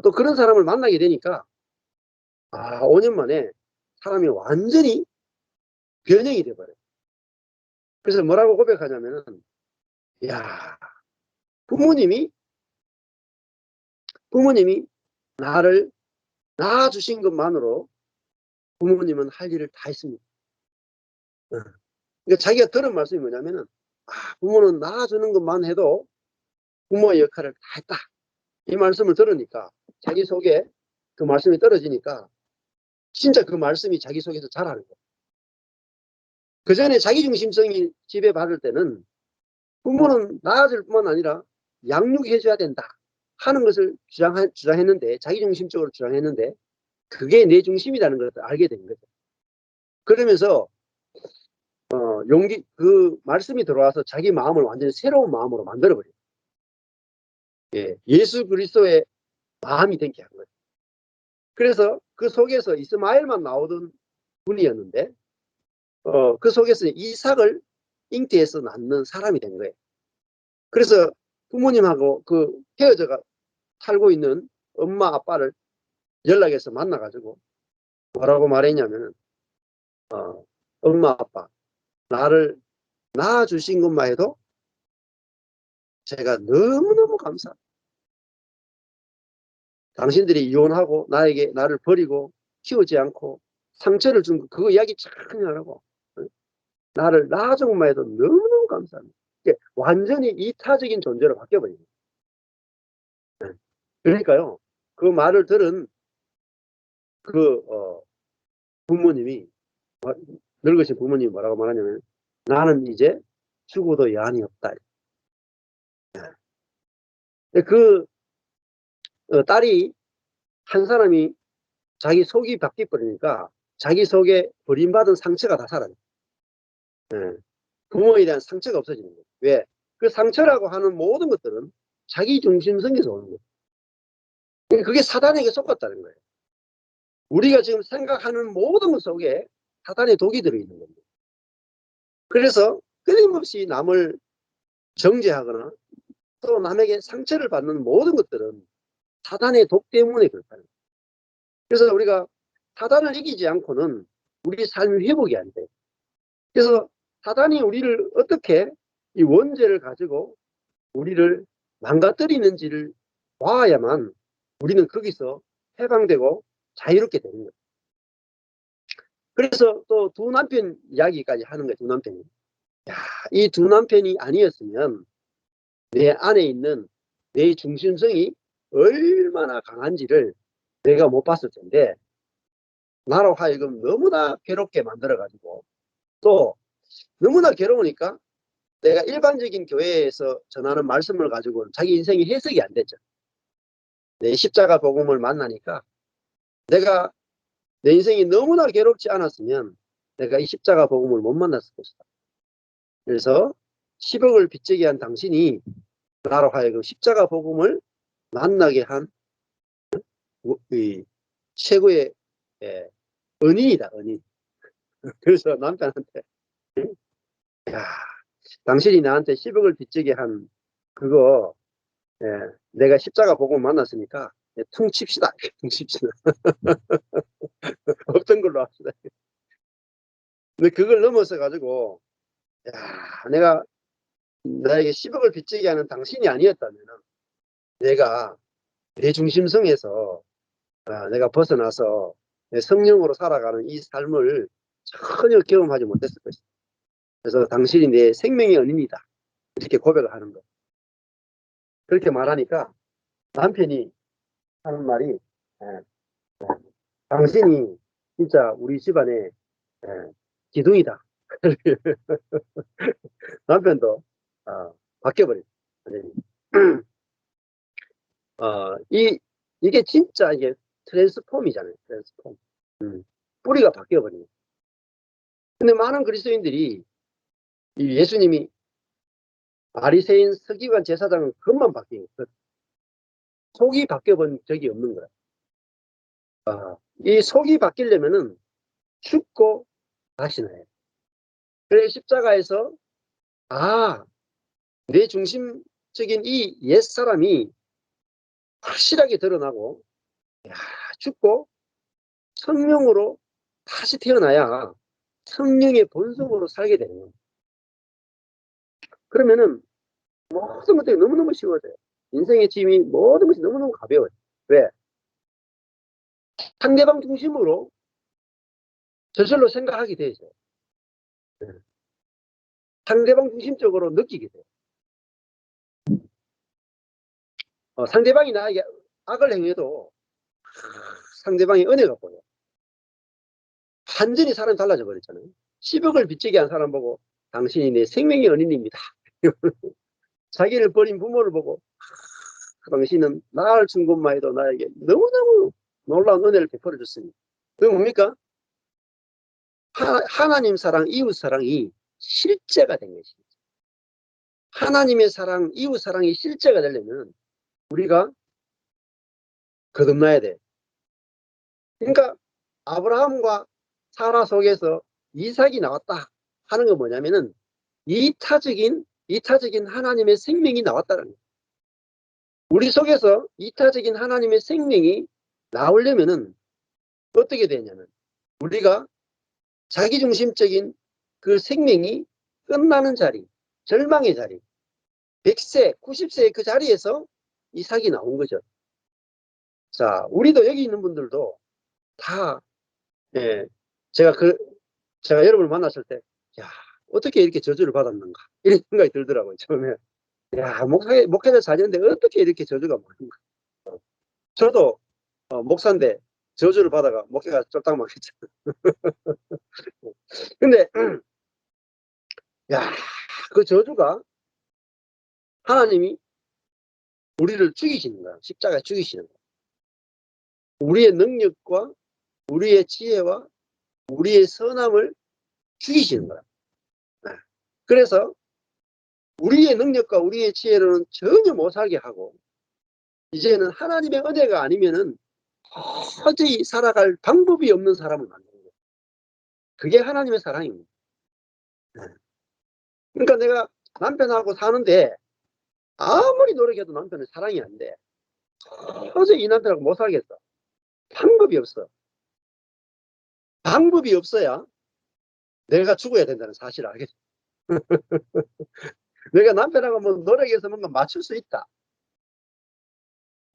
또 그런 사람을 만나게 되니까 5년 만에 사람이 완전히 변형이 돼버려요. 그래서 뭐라고 고백하냐면은 야, 부모님이 나를 낳아주신 것만으로 부모님은 할 일을 다 했습니다. 그러니까 자기가 들은 말씀이 뭐냐면은 부모는 낳아주는 것만 해도 부모의 역할을 다 했다. 이 말씀을 들으니까 자기 속에 그 말씀이 떨어지니까 진짜 그 말씀이 자기 속에서 자라는 거예요. 그 전에 자기중심성이 지배받을 때는 부모는 낳아줄 뿐만 아니라 양육해줘야 된다 하는 것을 주장했는데 자기중심적으로 주장했는데 그게 내 중심이라는 것을 알게 된 거죠. 그러면서 그 말씀이 들어와서 자기 마음을 완전히 새로운 마음으로 만들어버려요. 예수 그리스도의 마음이 되게 한 거예요. 그래서 그 속에서 이스마엘만 나오던 분이었는데 그 속에서 이삭을 잉태해서 낳는 사람이 된 거예요. 그래서 부모님하고 그 헤어져가 살고 있는 엄마 아빠를 연락해서 만나가지고 뭐라고 말했냐면은 엄마 아빠 나를 낳아주신 것만 해도 제가 너무너무 감사합니다. 당신들이 이혼하고 나를 버리고 키우지 않고 상처를 준 거 그거 이야기 참 하라고 나를 낳아준 것만 해도 너무너무 감사합니다. 완전히 이타적인 존재로 바뀌어버립니다. 그러니까요 그 말을 들은 그 부모님이 늙으신 부모님이 뭐라고 말하냐면 나는 이제 죽어도 여한이 없다. 그 딸이 한 사람이 자기 속이 바뀌어버리니까 자기 속에 버림받은 상처가 다 사라져요. 부모에 대한 상처가 없어지는 거예요. 왜? 그 상처라고 하는 모든 것들은 자기 중심성에서 오는 거예요. 그게 사단에게 속았다는 거예요. 우리가 지금 생각하는 모든 것 속에 사단의 독이 들어있는 겁니다. 그래서 끊임없이 남을 정죄하거나 또 남에게 상처를 받는 모든 것들은 사단의 독 때문에 그렇다는 거예요. 그래서 우리가 사단을 이기지 않고는 우리 삶이 회복이 안 돼요. 그래서 사단이 우리를 어떻게 이 원죄를 가지고 우리를 망가뜨리는지를 봐야만 우리는 거기서 해방되고 자유롭게 되는 거예요. 그래서 또 두 남편 이야기까지 하는 거예요. 두 남편이. 이 두 남편이 아니었으면 내 안에 있는 내 중심성이 얼마나 강한지를 내가 못 봤을 텐데 나로 하여금 너무나 괴롭게 만들어가지고 또 너무나 괴로우니까 내가 일반적인 교회에서 전하는 말씀을 가지고는 자기 인생이 해석이 안 됐죠. 내 십자가 복음을 만나니까 내가 내 인생이 너무나 괴롭지 않았으면 내가 이 십자가 복음을 못 만났을 것이다. 그래서 10억을 빚지게 한 당신이 나로 하여금 십자가 복음을 만나게 한 최고의 은인이다. 은인. 그래서 남편한테 야, 당신이 나한테 10억을 빚지게 한 그거 내가 십자가 복음을 만났으니까 퉁칩시다. 퉁칩시다. 없던 걸로 합시다. 근데 그걸 넘어서 가지고 내가 나에게 10억을 빚지게 하는 당신이 아니었다면 내가 내 중심성에서 내가 벗어나서 내 성령으로 살아가는 이 삶을 전혀 경험하지 못했을 것이다. 그래서 당신이 내 생명의 은인이다. 이렇게 고백을 하는 거. 그렇게 말하니까 남편이 하는 말이 예, 당신이 진짜 우리 집안의 기둥이다. 남편도 바뀌어버렸어요. 이게 진짜 이게 트랜스폼이잖아요. 트랜스폼. 뿌리가 바뀌어버리는. 근데 많은 그리스도인들이 이 예수님이 바리새인 서기관 제사장은 그것만 바뀐 거예요. 속이 바뀌어본 적이 없는 거야. 이 속이 바뀌려면은 죽고 다시 나요. 그래서 십자가에서 내 중심적인 이 옛사람이 확실하게 드러나고 죽고 성령으로 다시 태어나야 성령의 본성으로 살게 되는 거예요. 그러면은 모든 것들이 너무너무 쉬워져요. 인생의 짐이 모든 것이 너무너무 가벼워요. 왜? 상대방 중심으로 저절로 생각하게 되죠. 상대방 중심적으로 느끼게 돼요. 상대방이 나에게 악을 행해도 상대방이 은혜가 보여. 완전히 사람이 달라져 버렸잖아요. 10억을 빚지게 한 사람 보고 당신이 내 생명의 은인입니다. 자기를 버린 부모를 보고 당신은 나를 준 것만 해도 나에게 너무너무 놀라운 은혜를 베풀어 줬습니다. 그게 뭡니까? 하나님 사랑, 이웃 사랑이 실제가 된 것입니다. 하나님의 사랑, 이웃 사랑이 실제가 되려면 우리가 거듭나야 돼. 그러니까 아브라함과 사라 속에서 이삭이 나왔다 하는 건 뭐냐면은 이타적인 하나님의 생명이 나왔다는 거예요. 우리 속에서 이타적인 하나님의 생명이 나오려면은 어떻게 되냐면 우리가 자기중심적인 그 생명이 끝나는 자리, 절망의 자리, 100세, 90세의 그 자리에서 이삭이 나온 거죠. 자, 우리도 여기 있는 분들도 다, 예, 제가 제가 여러분을 만났을 때, 야, 어떻게 이렇게 저주를 받았는가? 이런 생각이 들더라고요, 처음에. 야, 목회자 4년인데 어떻게 이렇게 저주가 많은가? 저도 목사인데 저주를 받아가 목회가 쫄딱 망했죠. 근데, 야, 그 저주가 하나님이 우리를 죽이시는 거야. 십자가에 죽이시는 거야. 우리의 능력과 우리의 지혜와 우리의 선함을 죽이시는 거야. 그래서 우리의 능력과 우리의 지혜로는 전혀 못 살게 하고 이제는 하나님의 은혜가 아니면은 도저히 살아갈 방법이 없는 사람을 만드는 거예요. 그게 하나님의 사랑입니다. 그러니까 내가 남편하고 사는데 아무리 노력해도 남편은 사랑이 안 돼. 도저히 이 남편하고 못 살겠어. 방법이 없어. 방법이 없어야 내가 죽어야 된다는 사실을 알겠어. 내가 남편하고 뭐 노력해서 뭔가 맞출 수 있다.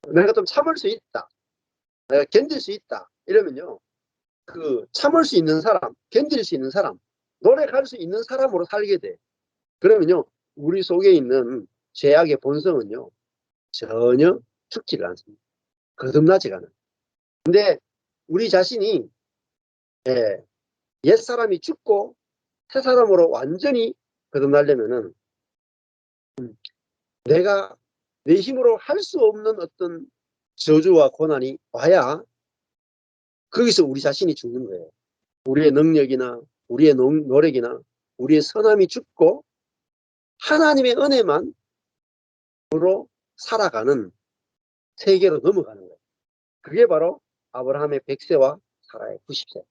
내가 좀 참을 수 있다. 내가 견딜 수 있다. 이러면요. 그 참을 수 있는 사람, 견딜 수 있는 사람, 노력할 수 있는 사람으로 살게 돼. 그러면요. 우리 속에 있는 죄악의 본성은요. 전혀 죽지를 않습니다. 거듭나지가 않아요. 근데 우리 자신이 옛사람이 죽고 새사람으로 완전히 거듭나려면은 내가 내 힘으로 할 수 없는 어떤 저주와 고난이 와야 거기서 우리 자신이 죽는 거예요. 우리의 능력이나 우리의 노력이나 우리의 선함이 죽고 하나님의 은혜만으로 살아가는 세계로 넘어가는 거예요. 그게 바로 아브라함의 100세와 사라의 90세.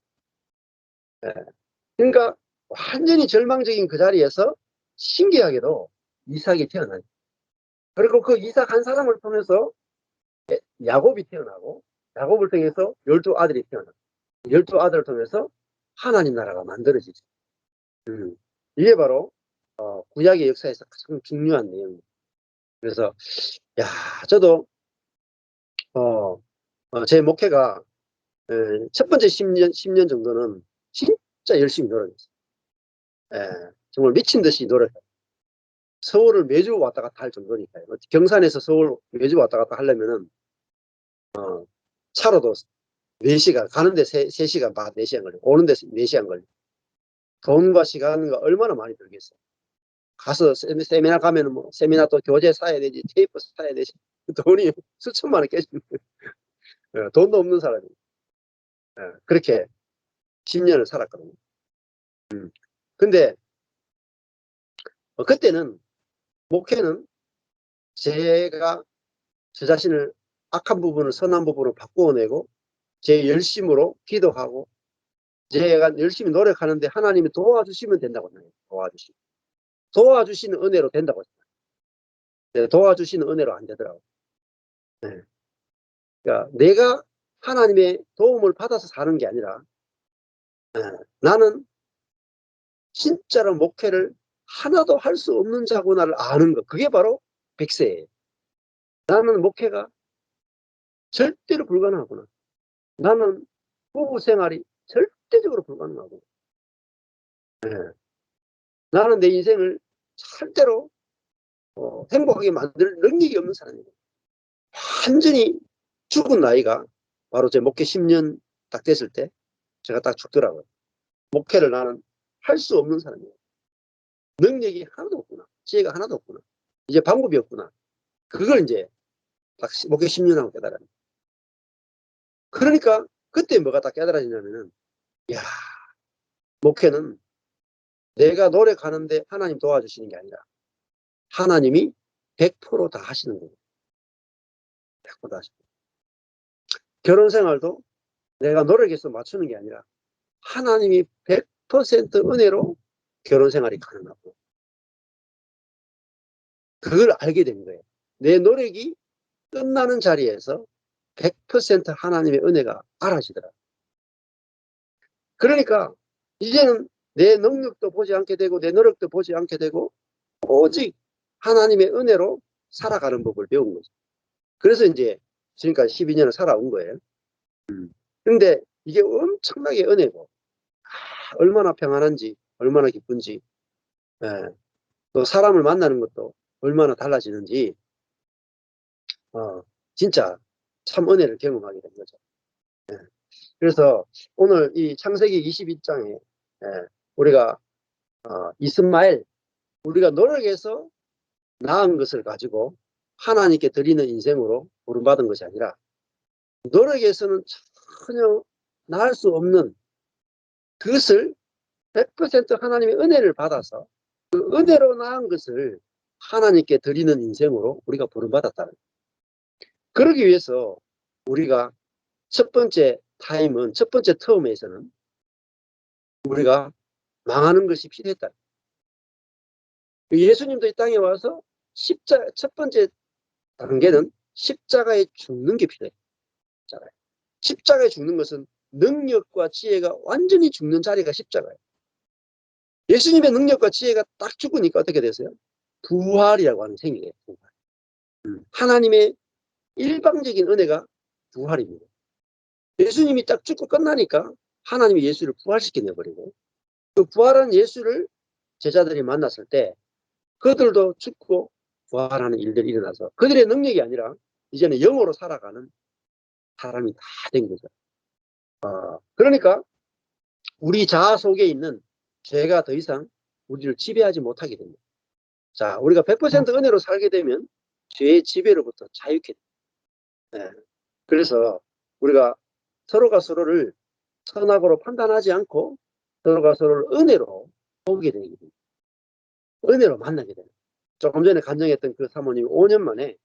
그러니까 완전히 절망적인 그 자리에서 신기하게도 이삭이 태어나요. 그리고 그 이삭 한 사람을 통해서 야곱이 태어나고 야곱을 통해서 12아들이 태어나고 12아들을 통해서 하나님 나라가 만들어지죠. 이게 바로 구약의 역사에서 가장 중요한 내용입니다. 그래서 야, 저도 제 목회가 첫 번째 10년 정도는 진짜 열심히 노력했어요. 정말 미친 듯이 노력해요. 서울을 매주 왔다 갔다 할 정도니까요. 경산에서 서울 매주 왔다 갔다 하려면은 차로도 4시간, 가는데 3시간 반, 4시간 걸려. 오는데 4시간 걸려. 돈과 시간과 얼마나 많이 들겠어요. 가서 세미나 가면은 뭐 세미나 또 교재 사야 되지, 테이프 사야 되지. 돈이 수천만 원 깨지는 거예요. 돈도 없는 사람이. 그렇게 10년을 살았거든요. 근데 그때는 목회는 제가 저 자신을 악한 부분을 선한 부분으로 바꾸어내고 제 열심으로 기도하고 제가 열심히 노력하는데 하나님이 도와주시면 된다고 생각해요. 도와주시는 은혜로 된다고 생각해요. 도와주시는 은혜로 안 되더라고요. 네. 그러니까 내가 하나님의 도움을 받아서 사는 게 아니라 나는 진짜로 목회를 하나도 할 수 없는 자구나를 아는 것. 그게 바로 백세예요. 나는 목회가 절대로 불가능하구나. 나는 부부 생활이 절대적으로 불가능하구나. 나는 내 인생을 절대로 행복하게 만들 능력이 없는 사람이에요. 완전히 죽은 나이가 바로 제 목회 10년 딱 됐을 때 제가 딱 죽더라고요. 목회를 나는 할 수 없는 사람이에요. 능력이 하나도 없구나. 지혜가 하나도 없구나. 이제 방법이 없구나. 그걸 이제 딱 목회 10년 하고 깨달아요. 그러니까 그때 뭐가 딱 깨달아지냐면은 야, 목회는 내가 노력하는데 하나님 도와주시는 게 아니라 하나님이 100%다 하시는 거예요. 100%다 하시는 거예요. 결혼 생활도 내가 노력해서 맞추는 게 아니라 하나님이 100% 은혜로 결혼 생활이 가능하고 그걸 알게 된 거예요. 내 노력이 끝나는 자리에서 100% 하나님의 은혜가 알아지더라. 그러니까 이제는 내 능력도 보지 않게 되고 내 노력도 보지 않게 되고 오직 하나님의 은혜로 살아가는 법을 배운 거죠. 그래서 이제 지금까지 12년을 살아온 거예요. 근데 이게 엄청나게 은혜고 얼마나 평안한지 얼마나 기쁜지 또 사람을 만나는 것도 얼마나 달라지는지 진짜 참 은혜를 경험하게 된 거죠. 그래서 오늘 이 창세기 22장에 우리가 이스마엘 우리가 노력해서 낳은 것을 가지고 하나님께 드리는 인생으로 부름받은 것이 아니라 노력해서는 전혀 낳을 수 없는 그것을 100% 하나님의 은혜를 받아서 그 은혜로 낳은 것을 하나님께 드리는 인생으로 우리가 부름받았다는 거예요. 그러기 위해서 우리가 첫 번째 타임은 첫 번째 텀에서는 우리가 망하는 것이 필요했다. 예수님도 이 땅에 와서 첫 번째 단계는 십자가에 죽는 게 필요해요. 십자가에 죽는 것은 능력과 지혜가 완전히 죽는 자리가 십자가예요. 예수님의 능력과 지혜가 딱 죽으니까 어떻게 되세요? 부활이라고 하는 생이에요. 부활. 하나님의 일방적인 은혜가 부활입니다. 예수님이 딱 죽고 끝나니까 하나님이 예수를 부활시켜내버리고 그 부활한 예수를 제자들이 만났을 때 그들도 죽고 부활하는 일들이 일어나서 그들의 능력이 아니라 이제는 영으로 살아가는 사람이 다 된 거죠. 그러니까 우리 자아 속에 있는 죄가 더 이상 우리를 지배하지 못하게 됩니다. 자, 우리가 100% 은혜로 살게 되면 죄의 지배로부터 자유케 됩니다. 그래서 우리가 서로가 서로를 선악으로 판단하지 않고 서로가 서로를 은혜로 보게 되게 됩니다. 은혜로 만나게 됩니다. 조금 전에 간증했던 그 사모님이 5년 만에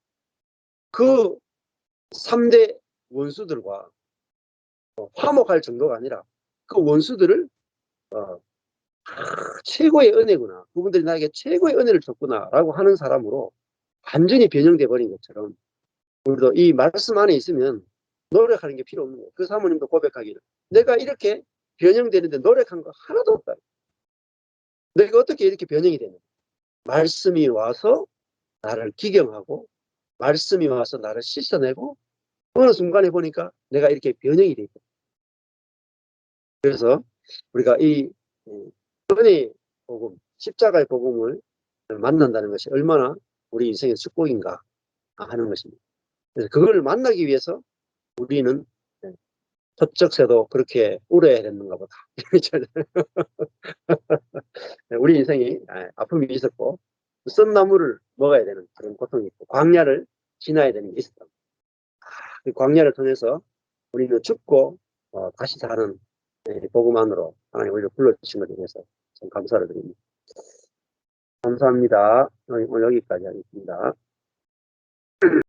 그 3대 원수들과 화목할 정도가 아니라 그 원수들을 최고의 은혜구나. 그분들이 나에게 최고의 은혜를 줬구나 라고 하는 사람으로 완전히 변형돼 버린 것처럼 우리도 이 말씀 안에 있으면 노력하는 게 필요 없는 거예요. 그 사모님도 고백하기를 내가 이렇게 변형되는데 노력한 거 하나도 없다. 내가 어떻게 이렇게 변형이 되냐. 말씀이 와서 나를 기경하고 말씀이 와서 나를 씻어내고 어느 순간에 보니까 내가 이렇게 변형이 돼 있고. 그래서 우리가 이 은혜의 복음, 십자가의 복음을 만난다는 것이 얼마나 우리 인생의 축복인가 하는 것입니다. 그래서 그걸 만나기 위해서 우리는 첫적새도 그렇게 울어야 되는가 보다. 우리 인생이 아픔이 있었고 썬나물을 먹어야 되는 그런 고통이 있고 광야를 지나야 되는 게 있었다. 그 광야를 통해서 우리는 죽고 다시 사는 복음 안으로 하나님 우리를 불러주신 것에 대해서 참 감사를 드립니다. 감사합니다. 오늘 여기까지 하겠습니다.